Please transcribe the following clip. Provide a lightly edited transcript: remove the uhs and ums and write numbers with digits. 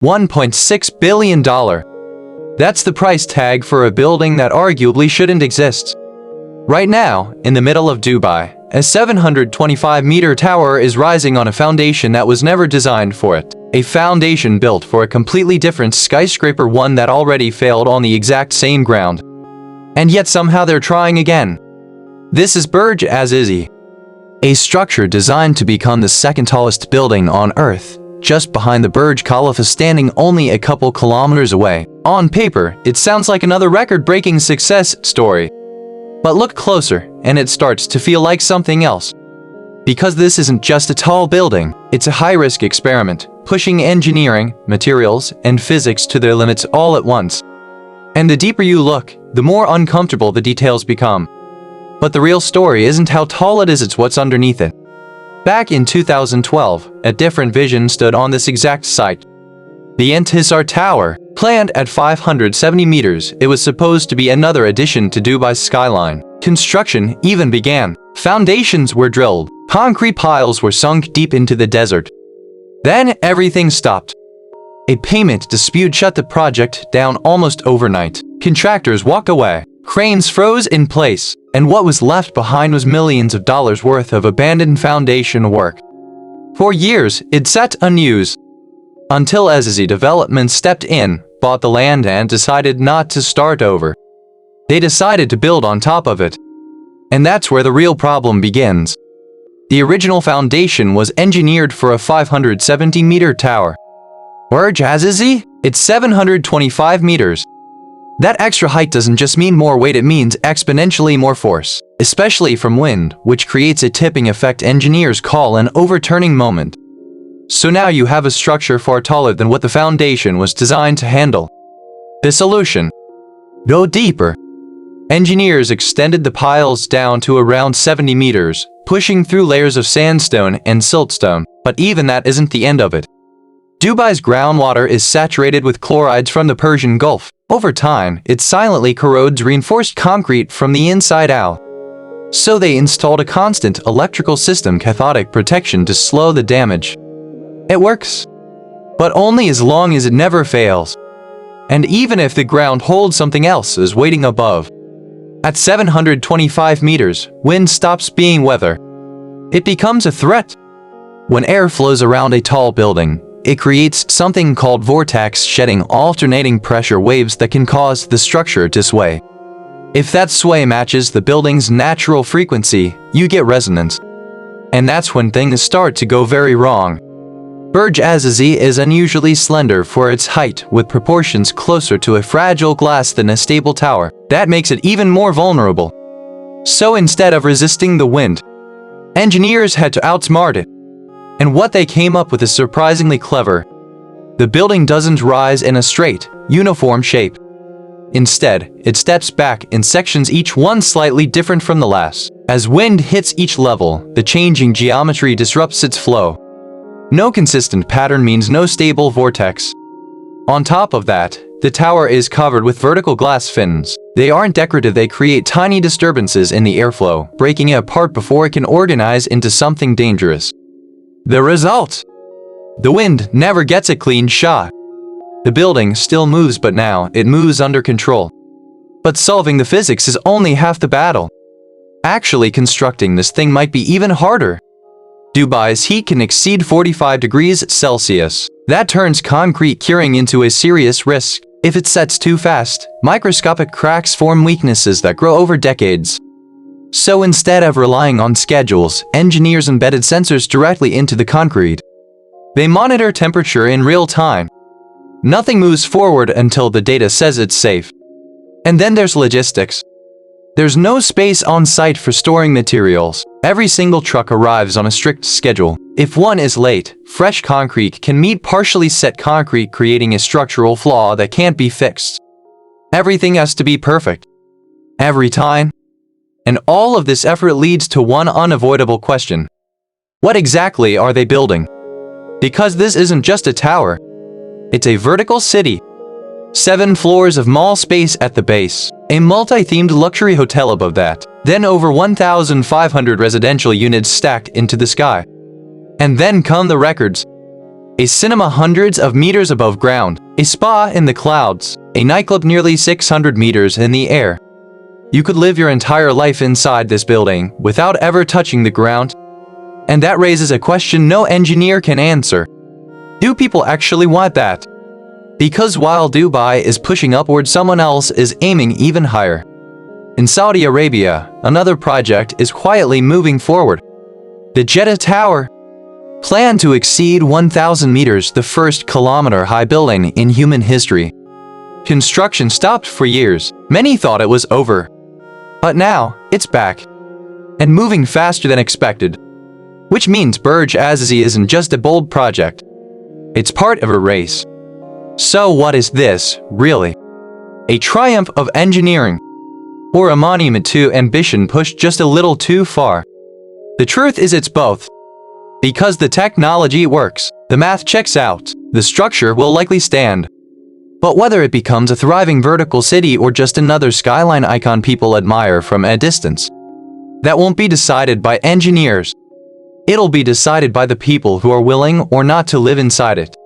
$1.6 billion. That's the price tag for a building that arguably shouldn't exist. Right now, in the middle of Dubai, a 725-meter tower is rising on a foundation that was never designed for it. A foundation built for a completely different skyscraper, one that already failed on the exact same ground. And yet somehow they're trying again. This is Burj Azizi, a structure designed to become the second tallest building on Earth, just behind the Burj Khalifa, standing only a couple kilometers away. On paper, it sounds like another record-breaking success story. But look closer, and it starts to feel like something else. Because this isn't just a tall building, it's a high-risk experiment, pushing engineering, materials, and physics to their limits all at once. And the deeper you look, the more uncomfortable the details become. But the real story isn't how tall it is, it's what's underneath it. Back in 2012, a different vision stood on this exact site. The Intisar Tower, planned at 570 meters, it was supposed to be another addition to Dubai's skyline. Construction even began. Foundations were drilled. Concrete piles were sunk deep into the desert. Then everything stopped. A payment dispute shut the project down almost overnight. Contractors walked away. Cranes froze in place, and what was left behind was millions of dollars worth of abandoned foundation work. For years, it sat unused. Until Azizi Development stepped in, bought the land, and decided not to start over. They decided to build on top of it. And that's where the real problem begins. The original foundation was engineered for a 570-meter tower. Burj Azizi? It's 725 meters. That extra height doesn't just mean more weight, it means exponentially more force, especially from wind, which creates a tipping effect engineers call an overturning moment. So now you have a structure far taller than what the foundation was designed to handle. The solution: go deeper. Engineers extended the piles down to around 70 meters, pushing through layers of sandstone and siltstone. But even that isn't the end of it. Dubai's groundwater is saturated with chlorides from the Persian Gulf. Over time, it silently corrodes reinforced concrete from the inside out. So they installed a constant electrical system, cathodic protection, to slow the damage. It works, but only as long as it never fails. And even if the ground holds, something else is waiting above. At 725 meters, wind stops being weather. It becomes a threat. When air flows around a tall building, it creates something called vortex, shedding alternating pressure waves that can cause the structure to sway. If that sway matches the building's natural frequency, you get resonance. And that's when things start to go very wrong. Burj Azizi is unusually slender for its height, with proportions closer to a fragile glass than a stable tower. That makes it even more vulnerable. So instead of resisting the wind, engineers had to outsmart it. And what they came up with is surprisingly clever. The building doesn't rise in a straight, uniform shape. Instead, it steps back in sections, each one slightly different from the last. As wind hits each level, the changing geometry disrupts its flow. No consistent pattern means no stable vortex. On top of that, the tower is covered with vertical glass fins. They aren't decorative, they create tiny disturbances in the airflow, breaking it apart before it can organize into something dangerous. The result: the wind never gets a clean shot. The building still moves, but now it moves under control. But solving the physics is only half the battle. Actually constructing this thing might be even harder. Dubai's heat can exceed 45 degrees Celsius. That turns concrete curing into a serious risk. If it sets too fast, microscopic cracks form, weaknesses that grow over decades. So instead of relying on schedules, engineers embedded sensors directly into the concrete. They monitor temperature in real time. Nothing moves forward until the data says it's safe. And then there's logistics. There's no space on site for storing materials. Every single truck arrives on a strict schedule. If one is late, fresh concrete can meet partially set concrete, creating a structural flaw that can't be fixed. Everything has to be perfect. Every time. And all of this effort leads to one unavoidable question. What exactly are they building? Because this isn't just a tower. It's a vertical city. 7 floors of mall space at the base. A multi-themed luxury hotel above that. Then over 1,500 residential units stacked into the sky. And then come the records. a cinema hundreds of meters above ground, a spa in the clouds, a nightclub nearly 600 meters in the air. You could live your entire life inside this building without ever touching the ground. And that raises a question no engineer can answer. Do people actually want that? Because while Dubai is pushing upward, someone else is aiming even higher. In Saudi Arabia, another project is quietly moving forward. The Jeddah Tower, planned to exceed 1,000 meters, the first kilometer-high building in human history. Construction stopped for years. Many thought it was over. But now, it's back. And moving faster than expected. Which means Burj Azizi isn't just a bold project. It's part of a race. So what is this, really? A triumph of engineering? Or a monument to ambition pushed just a little too far? The truth is it's both. Because the technology works, the math checks out, the structure will likely stand. But whether it becomes a thriving vertical city or just another skyline icon people admire from a distance, that won't be decided by engineers. It'll be decided by the people who are willing or not to live inside it.